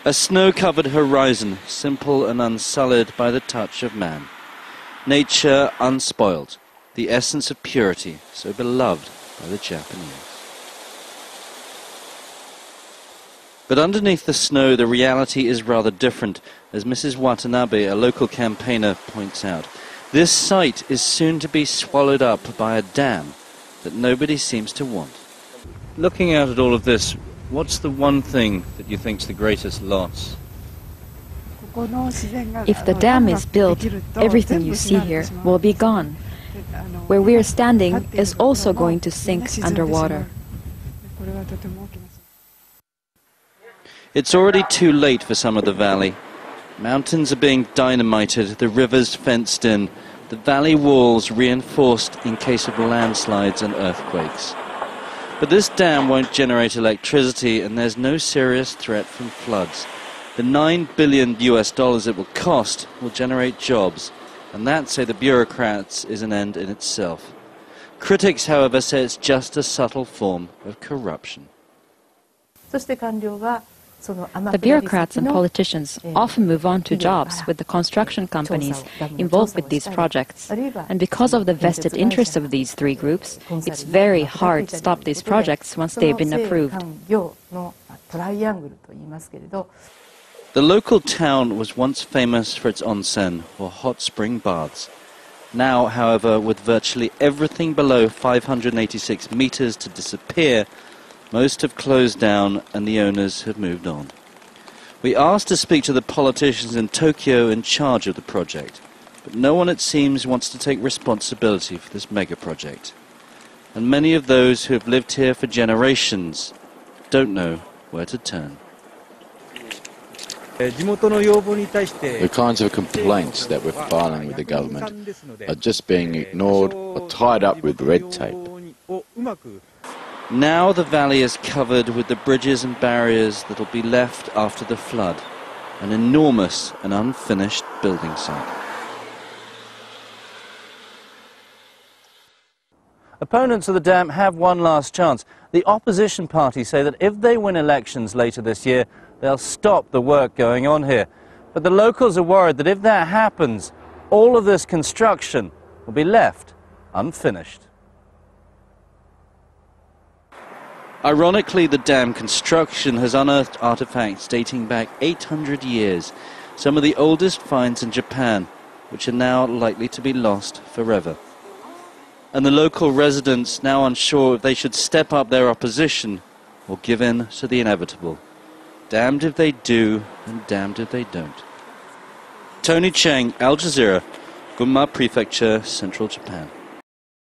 A snow-covered horizon, simple and unsullied by the touch of man. Nature unspoiled, the essence of purity, so beloved by the Japanese. But underneath the snow, the reality is rather different, as Mrs. Watanabe, a local campaigner, points out. This site is soon to be swallowed up by a dam that nobody seems to want. Looking out at all of this, what's the one thing that you think's the greatest loss? If the dam is built, everything you see here will be gone. Where we are standing is also going to sink underwater. It's already too late for some of the valley. Mountains are being dynamited, the rivers fenced in, the valley walls reinforced in case of landslides and earthquakes. But this dam won't generate electricity, and there's no serious threat from floods. The $9 billion it will cost will generate jobs, and that, say the bureaucrats, is an end in itself. Critics, however, say it's just a subtle form of corruption. The bureaucrats and politicians often move on to jobs with the construction companies involved with these projects. And because of the vested interests of these three groups, it's very hard to stop these projects once they've been approved. The local town was once famous for its onsen, or hot spring baths. Now, however, with virtually everything below 586 meters to disappear, most have closed down and the owners have moved on. We asked to speak to the politicians in Tokyo in charge of the project, but no one, it seems, wants to take responsibility for this mega project. And many of those who have lived here for generations don't know where to turn. The kinds of complaints that we're filing with the government are just being ignored or tied up with red tape. Now the valley is covered with the bridges and barriers that will be left after the flood, an enormous and unfinished building site. Opponents of the dam have one last chance. The opposition parties say that if they win elections later this year, they'll stop the work going on here. But the locals are worried that if that happens, all of this construction will be left unfinished. Ironically, the dam construction has unearthed artifacts dating back 800 years, some of the oldest finds in Japan, which are now likely to be lost forever. And the local residents now unsure if they should step up their opposition or give in to the inevitable. Damned if they do, and damned if they don't. Tony Cheng, Al Jazeera, Gunma Prefecture, Central Japan.